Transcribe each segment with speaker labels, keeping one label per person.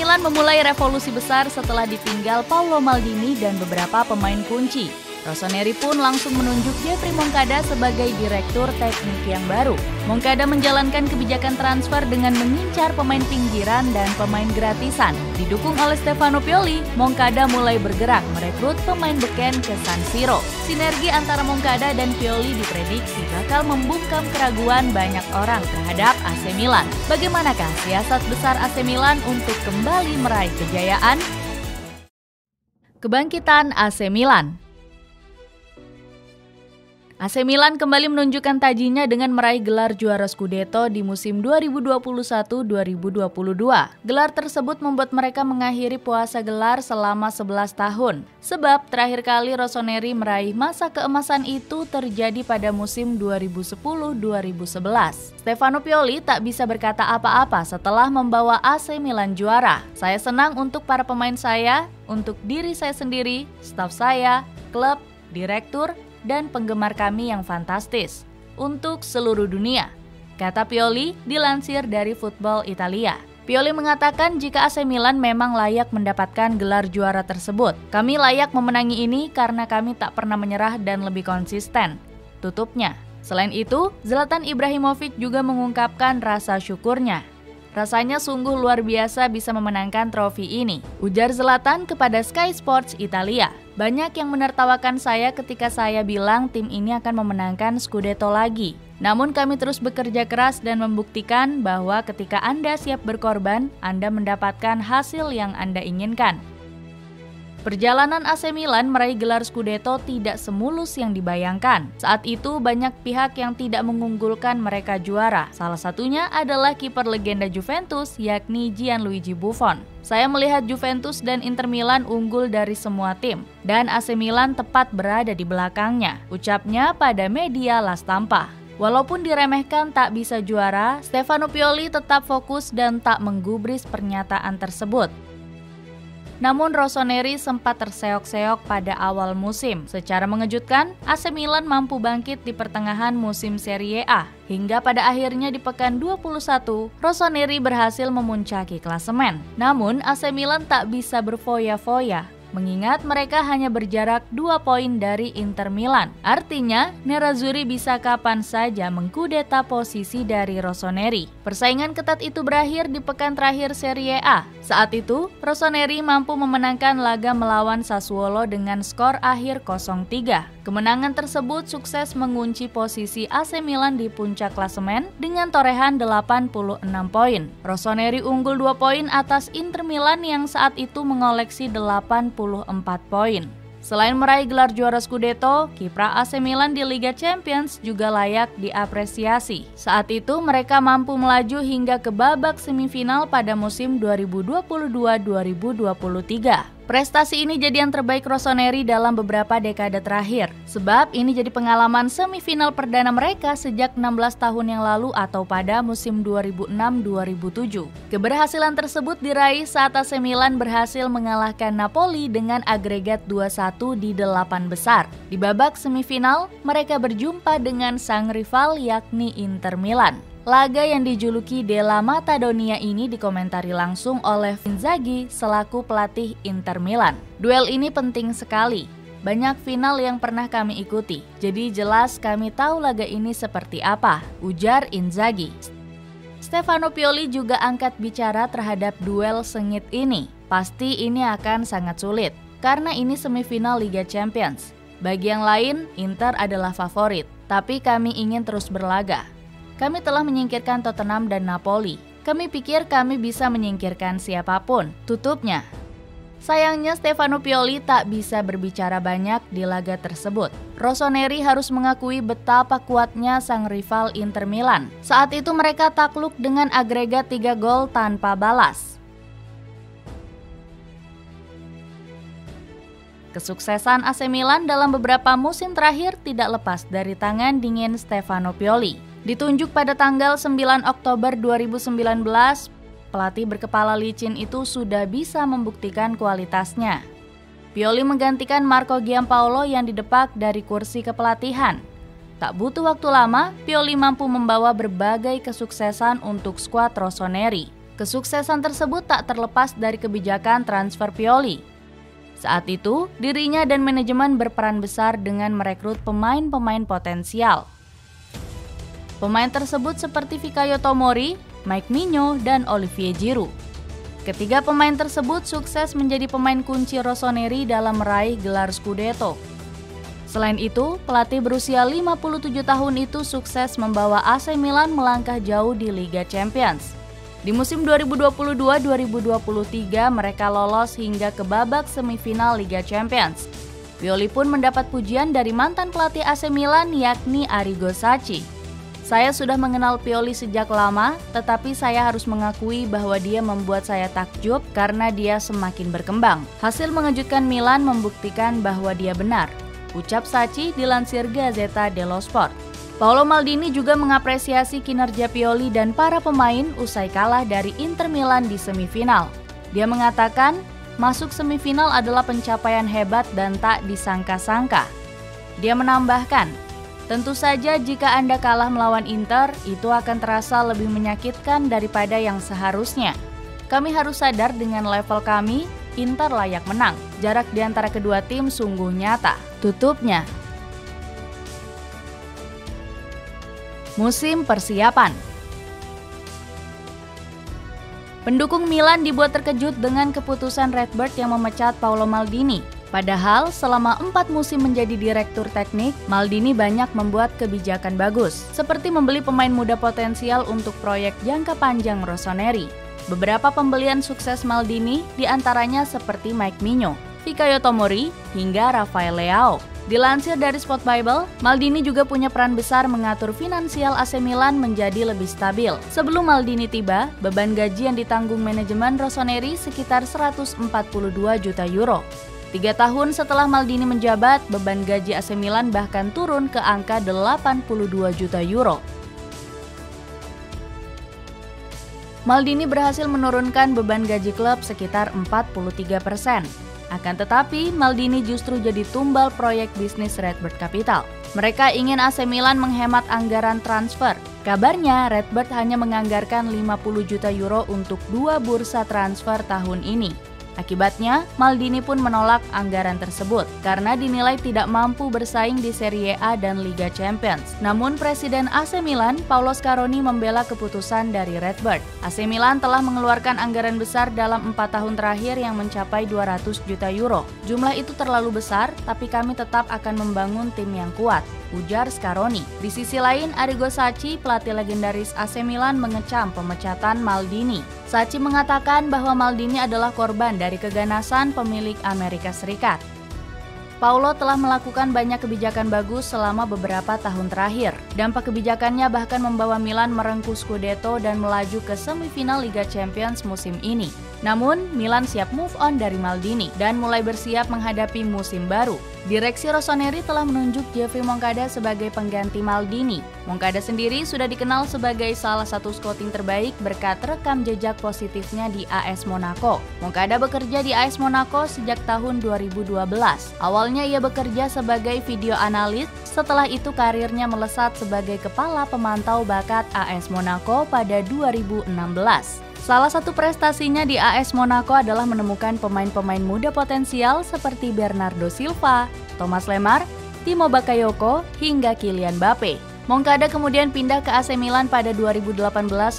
Speaker 1: Milan memulai revolusi besar setelah ditinggal Paolo Maldini dan beberapa pemain kunci. Rossoneri pun langsung menunjuk Jeffrey Moncada sebagai direktur teknik yang baru. Moncada menjalankan kebijakan transfer dengan mengincar pemain pinggiran dan pemain gratisan. Didukung oleh Stefano Pioli, Moncada mulai bergerak merekrut pemain beken ke San Siro. Sinergi antara Moncada dan Pioli diprediksi bakal membungkam keraguan banyak orang terhadap AC Milan. Bagaimanakah siasat besar AC Milan untuk kembali meraih kejayaan? Kebangkitan AC Milan. AC Milan kembali menunjukkan tajinya dengan meraih gelar juara Scudetto di musim 2021-2022. Gelar tersebut membuat mereka mengakhiri puasa gelar selama 11 tahun. Sebab terakhir kali Rossoneri meraih masa keemasan itu terjadi pada musim 2010-2011. Stefano Pioli tak bisa berkata apa-apa setelah membawa AC Milan juara. Saya senang untuk para pemain saya, untuk diri saya sendiri, staf saya, klub, direktur, dan penggemar kami yang fantastis untuk seluruh dunia, kata Pioli dilansir dari Football Italia. Pioli mengatakan jika AC Milan memang layak mendapatkan gelar juara tersebut. Kami layak memenangi ini karena kami tak pernah menyerah dan lebih konsisten, tutupnya. Selain itu, Zlatan Ibrahimovic juga mengungkapkan rasa syukurnya. Rasanya sungguh luar biasa bisa memenangkan trofi ini, ujar Zlatan kepada Sky Sports Italia. Banyak yang menertawakan saya ketika saya bilang tim ini akan memenangkan Scudetto lagi. Namun kami terus bekerja keras dan membuktikan bahwa ketika Anda siap berkorban, Anda mendapatkan hasil yang Anda inginkan. Perjalanan AC Milan meraih gelar Scudetto tidak semulus yang dibayangkan. Saat itu banyak pihak yang tidak mengunggulkan mereka juara. Salah satunya adalah kiper legenda Juventus yakni Gianluigi Buffon. Saya melihat Juventus dan Inter Milan unggul dari semua tim dan AC Milan tepat berada di belakangnya, ucapnya pada media La Stampa. Walaupun diremehkan tak bisa juara, Stefano Pioli tetap fokus dan tak menggubris pernyataan tersebut. Namun Rossoneri sempat terseok-seok pada awal musim. Secara mengejutkan, AC Milan mampu bangkit di pertengahan musim Serie A. Hingga pada akhirnya di pekan 21, Rossoneri berhasil memuncaki klasemen. Namun AC Milan tak bisa berfoya-foya, mengingat mereka hanya berjarak 2 poin dari Inter Milan. Artinya, Nerazzurri bisa kapan saja mengkudeta posisi dari Rossoneri. Persaingan ketat itu berakhir di pekan terakhir Serie A. Saat itu, Rossoneri mampu memenangkan laga melawan Sassuolo dengan skor akhir 0-3. Kemenangan tersebut sukses mengunci posisi AC Milan di puncak klasemen dengan torehan 86 poin. Rossoneri unggul 2 poin atas Inter Milan yang saat itu mengoleksi 84 poin. Selain meraih gelar juara Scudetto, kiprah AC Milan di Liga Champions juga layak diapresiasi. Saat itu mereka mampu melaju hingga ke babak semifinal pada musim 2022-2023. Prestasi ini jadi yang terbaik Rossoneri dalam beberapa dekade terakhir, sebab ini jadi pengalaman semifinal perdana mereka sejak 16 tahun yang lalu atau pada musim 2006-2007. Keberhasilan tersebut diraih saat AC Milan berhasil mengalahkan Napoli dengan agregat 2-1 di 8 besar. Di babak semifinal, mereka berjumpa dengan sang rival yakni Inter Milan. Laga yang dijuluki Della Mattadonia ini dikomentari langsung oleh Inzaghi selaku pelatih Inter Milan. Duel ini penting sekali. Banyak final yang pernah kami ikuti, jadi jelas kami tahu laga ini seperti apa, ujar Inzaghi. Stefano Pioli juga angkat bicara terhadap duel sengit ini. Pasti ini akan sangat sulit, karena ini semifinal Liga Champions. Bagi yang lain, Inter adalah favorit, tapi kami ingin terus berlaga. Kami telah menyingkirkan Tottenham dan Napoli. Kami pikir kami bisa menyingkirkan siapapun, tutupnya. Sayangnya Stefano Pioli tak bisa berbicara banyak di laga tersebut. Rossoneri harus mengakui betapa kuatnya sang rival Inter Milan. Saat itu mereka takluk dengan agregat 3 gol tanpa balas. Kesuksesan AC Milan dalam beberapa musim terakhir tidak lepas dari tangan dingin Stefano Pioli. Ditunjuk pada tanggal 9 Oktober 2019, pelatih berkepala licin itu sudah bisa membuktikan kualitasnya. Pioli menggantikan Marco Giampaolo yang didepak dari kursi kepelatihan. Tak butuh waktu lama, Pioli mampu membawa berbagai kesuksesan untuk skuad Rossoneri. Kesuksesan tersebut tak terlepas dari kebijakan transfer Pioli. Saat itu, dirinya dan manajemen berperan besar dengan merekrut pemain-pemain potensial. Pemain tersebut seperti Fikayo Tomori, Mike Migno, dan Olivier Giroud. Ketiga pemain tersebut sukses menjadi pemain kunci Rossoneri dalam meraih gelar Scudetto. Selain itu, pelatih berusia 57 tahun itu sukses membawa AC Milan melangkah jauh di Liga Champions. Di musim 2022-2023 mereka lolos hingga ke babak semifinal Liga Champions. Pioli pun mendapat pujian dari mantan pelatih AC Milan yakni Arrigo Sacchi. Saya sudah mengenal Pioli sejak lama, tetapi saya harus mengakui bahwa dia membuat saya takjub karena dia semakin berkembang. Hasil mengejutkan Milan membuktikan bahwa dia benar, ucap Sacchi dilansir Gazzetta dello Sport. Paolo Maldini juga mengapresiasi kinerja Pioli dan para pemain usai kalah dari Inter Milan di semifinal. Dia mengatakan, masuk semifinal adalah pencapaian hebat dan tak disangka-sangka. Dia menambahkan, tentu saja jika Anda kalah melawan Inter, itu akan terasa lebih menyakitkan daripada yang seharusnya. Kami harus sadar dengan level kami, Inter layak menang. Jarak di antara kedua tim sungguh nyata. Tutupnya. Musim persiapan. Pendukung Milan dibuat terkejut dengan keputusan Redbird yang memecat Paolo Maldini. Padahal selama 4 musim menjadi direktur teknik, Maldini banyak membuat kebijakan bagus, seperti membeli pemain muda potensial untuk proyek jangka panjang Rossoneri. Beberapa pembelian sukses Maldini diantaranya seperti Mike Migno, Fikayo Tomori, hingga Rafael Leao. Dilansir dari Sport Bible, Maldini juga punya peran besar mengatur finansial AC Milan menjadi lebih stabil. Sebelum Maldini tiba, beban gaji yang ditanggung manajemen Rossoneri sekitar 142 juta euro. 3 tahun setelah Maldini menjabat, beban gaji AC Milan bahkan turun ke angka 82 juta euro. Maldini berhasil menurunkan beban gaji klub sekitar 43%. Akan tetapi, Maldini justru jadi tumbal proyek bisnis Redbird Capital. Mereka ingin AC Milan menghemat anggaran transfer. Kabarnya, Redbird hanya menganggarkan 50 juta euro untuk 2 bursa transfer tahun ini. Akibatnya, Maldini pun menolak anggaran tersebut karena dinilai tidak mampu bersaing di Serie A dan Liga Champions. Namun, Presiden AC Milan, Paolo Scaroni membela keputusan dari Redbird. AC Milan telah mengeluarkan anggaran besar dalam 4 tahun terakhir yang mencapai 200 juta euro. Jumlah itu terlalu besar, tapi kami tetap akan membangun tim yang kuat, ujar Scaroni. Di sisi lain, Arrigo Sacchi, pelatih legendaris AC Milan, mengecam pemecatan Maldini. Sacchi mengatakan bahwa Maldini adalah korban dari keganasan pemilik Amerika Serikat. Paolo telah melakukan banyak kebijakan bagus selama beberapa tahun terakhir. Dampak kebijakannya bahkan membawa Milan merengkuh Scudetto dan melaju ke semifinal Liga Champions musim ini. Namun, Milan siap move on dari Maldini dan mulai bersiap menghadapi musim baru. Direksi Rossoneri telah menunjuk Jeffrey Moncada sebagai pengganti Maldini. Moncada sendiri sudah dikenal sebagai salah satu scouting terbaik berkat rekam jejak positifnya di AS Monaco. Moncada bekerja di AS Monaco sejak tahun 2012. Awalnya ia bekerja sebagai video analis, setelah itu karirnya melesat sebagai kepala pemantau bakat AS Monaco pada 2016. Salah satu prestasinya di AS Monaco adalah menemukan pemain-pemain muda potensial seperti Bernardo Silva, Thomas Lemar, Timo Bakayoko, hingga Kylian Mbappe. Moncada kemudian pindah ke AC Milan pada 2018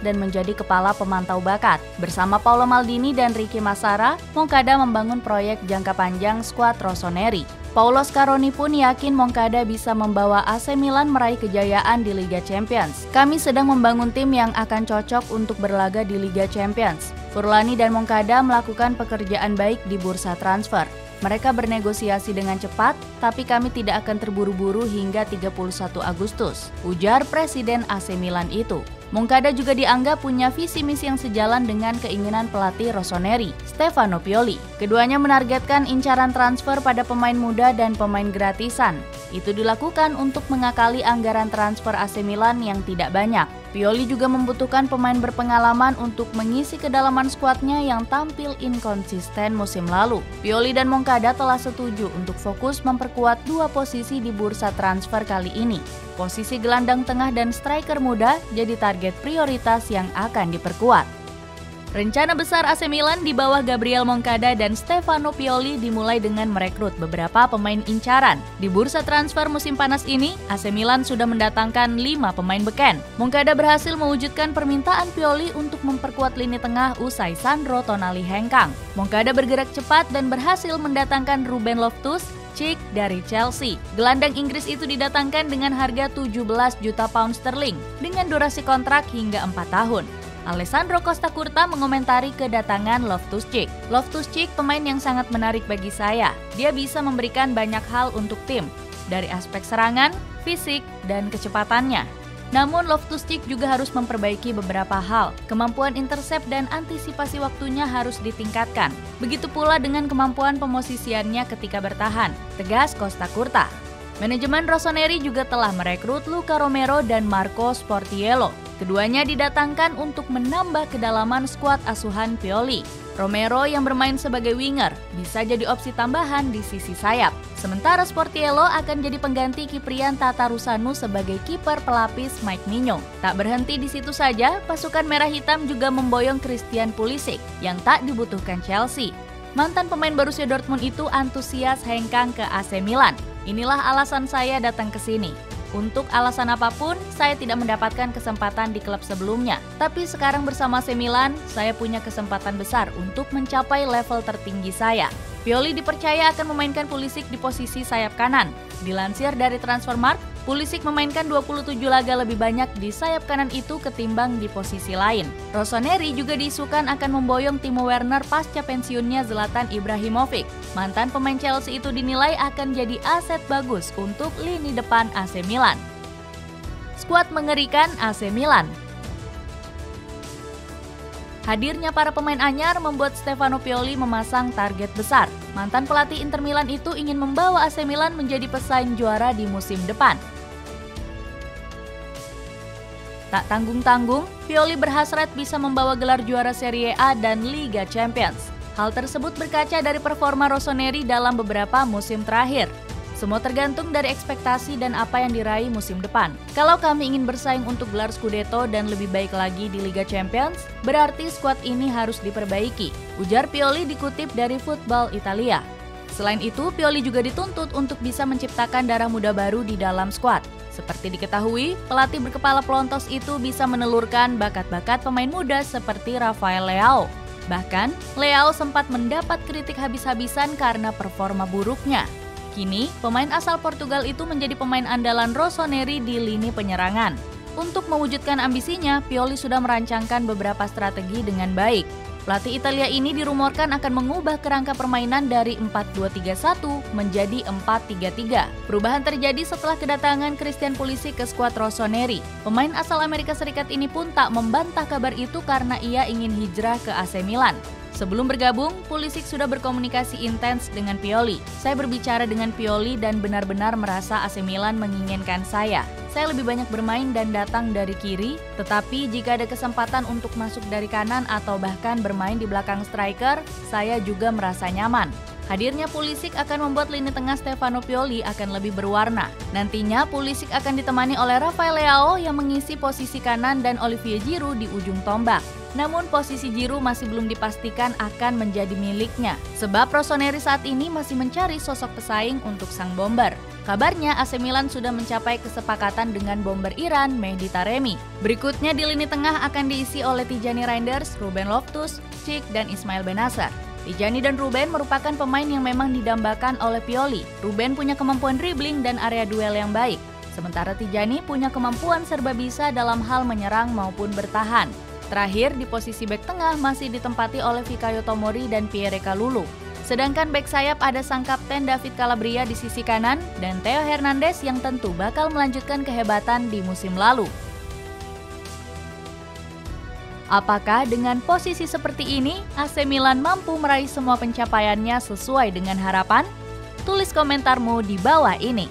Speaker 1: dan menjadi kepala pemantau bakat. Bersama Paolo Maldini dan Ricky Massara, Moncada membangun proyek jangka panjang skuad Rossoneri. Paolo Scaroni pun yakin Moncada bisa membawa AC Milan meraih kejayaan di Liga Champions. Kami sedang membangun tim yang akan cocok untuk berlaga di Liga Champions. Furlani dan Moncada melakukan pekerjaan baik di bursa transfer. Mereka bernegosiasi dengan cepat, tapi kami tidak akan terburu-buru hingga 31 Agustus, ujar Presiden AC Milan itu. Moncada juga dianggap punya visi misi yang sejalan dengan keinginan pelatih Rossoneri, Stefano Pioli. Keduanya menargetkan incaran transfer pada pemain muda dan pemain gratisan. Itu dilakukan untuk mengakali anggaran transfer AC Milan yang tidak banyak. Pioli juga membutuhkan pemain berpengalaman untuk mengisi kedalaman skuadnya yang tampil inkonsisten musim lalu. Pioli dan Moncada telah setuju untuk fokus memperkuat 2 posisi di bursa transfer kali ini. Posisi gelandang tengah dan striker muda jadi target prioritas yang akan diperkuat. Rencana besar AC Milan di bawah Gabriel Moncada dan Stefano Pioli dimulai dengan merekrut beberapa pemain incaran. Di bursa transfer musim panas ini, AC Milan sudah mendatangkan 5 pemain beken. Moncada berhasil mewujudkan permintaan Pioli untuk memperkuat lini tengah usai Sandro Tonali hengkang. Moncada bergerak cepat dan berhasil mendatangkan Ruben Loftus-Cheek dari Chelsea. Gelandang Inggris itu didatangkan dengan harga 17 juta pound sterling dengan durasi kontrak hingga 4 tahun. Alessandro Costa Curta mengomentari kedatangan Loftus-Cheek. Loftus-Cheek pemain yang sangat menarik bagi saya. Dia bisa memberikan banyak hal untuk tim, dari aspek serangan, fisik, dan kecepatannya. Namun Loftus-Cheek juga harus memperbaiki beberapa hal. Kemampuan intercept dan antisipasi waktunya harus ditingkatkan. Begitu pula dengan kemampuan pemosisiannya ketika bertahan, tegas Costa Curta. Manajemen Rossoneri juga telah merekrut Luca Romero dan Marco Sportiello. Keduanya didatangkan untuk menambah kedalaman skuad asuhan Pioli. Romero yang bermain sebagai winger bisa jadi opsi tambahan di sisi sayap. Sementara Sportiello akan jadi pengganti Kyprian Tatarusanu sebagai kiper pelapis Mike Maignan. Tak berhenti di situ saja, pasukan merah hitam juga memboyong Christian Pulisic yang tak dibutuhkan Chelsea. Mantan pemain Borussia Dortmund itu antusias hengkang ke AC Milan. Inilah alasan saya datang ke sini. Untuk alasan apapun, saya tidak mendapatkan kesempatan di klub sebelumnya. Tapi sekarang bersama AC Milan, saya punya kesempatan besar untuk mencapai level tertinggi saya. Pioli dipercaya akan memainkan Pulisic di posisi sayap kanan. Dilansir dari Transfermarkt, Pulisic memainkan 27 laga lebih banyak di sayap kanan itu ketimbang di posisi lain. Rossoneri juga diisukan akan memboyong Timo Werner pasca pensiunnya Zlatan Ibrahimovic. Mantan pemain Chelsea itu dinilai akan jadi aset bagus untuk lini depan AC Milan. Skuad mengerikan AC Milan. Hadirnya para pemain anyar membuat Stefano Pioli memasang target besar. Mantan pelatih Inter Milan itu ingin membawa AC Milan menjadi pesaing juara di musim depan. Tak tanggung-tanggung, Pioli berhasrat bisa membawa gelar juara Serie A dan Liga Champions. Hal tersebut berkaca dari performa Rossoneri dalam beberapa musim terakhir. Semua tergantung dari ekspektasi dan apa yang diraih musim depan. Kalau kami ingin bersaing untuk gelar Scudetto dan lebih baik lagi di Liga Champions, berarti skuad ini harus diperbaiki, ujar Pioli dikutip dari Football Italia. Selain itu, Pioli juga dituntut untuk bisa menciptakan darah muda baru di dalam skuad. Seperti diketahui, pelatih berkepala pelontos itu bisa menelurkan bakat-bakat pemain muda seperti Rafael Leao. Bahkan, Leao sempat mendapat kritik habis-habisan karena performa buruknya. Kini, pemain asal Portugal itu menjadi pemain andalan Rossoneri di lini penyerangan. Untuk mewujudkan ambisinya, Pioli sudah merancangkan beberapa strategi dengan baik. Pelatih Italia ini dirumorkan akan mengubah kerangka permainan dari 4-2-3-1 menjadi 4-3-3. Perubahan terjadi setelah kedatangan Christian Pulisic ke skuad Rossoneri. Pemain asal Amerika Serikat ini pun tak membantah kabar itu karena ia ingin hijrah ke AC Milan. Sebelum bergabung, Pulisic sudah berkomunikasi intens dengan Pioli. Saya berbicara dengan Pioli dan benar-benar merasa AC Milan menginginkan saya. Saya lebih banyak bermain dan datang dari kiri, tetapi jika ada kesempatan untuk masuk dari kanan atau bahkan bermain di belakang striker, saya juga merasa nyaman. Hadirnya Pulisic akan membuat lini tengah Stefano Pioli akan lebih berwarna. Nantinya Pulisic akan ditemani oleh Rafael Leao yang mengisi posisi kanan dan Olivier Giroud di ujung tombak. Namun posisi Giroud masih belum dipastikan akan menjadi miliknya, sebab Rossoneri saat ini masih mencari sosok pesaing untuk sang bomber. Kabarnya AC Milan sudah mencapai kesepakatan dengan bomber Iran Mehdi Taremi. Berikutnya di lini tengah akan diisi oleh Tijani Reinders, Ruben Loftus-Cheek, dan Ismail Bennacer. Tijani dan Ruben merupakan pemain yang memang didambakan oleh Pioli. Ruben punya kemampuan dribbling dan area duel yang baik. Sementara Tijani punya kemampuan serba bisa dalam hal menyerang maupun bertahan. Terakhir, di posisi bek tengah masih ditempati oleh Fikayo Tomori dan Pierre Kalulu. Sedangkan bek sayap ada sang kapten David Calabria di sisi kanan dan Theo Hernandez yang tentu bakal melanjutkan kehebatan di musim lalu. Apakah dengan posisi seperti ini, AC Milan mampu meraih semua pencapaiannya sesuai dengan harapan? Tulis komentarmu di bawah ini.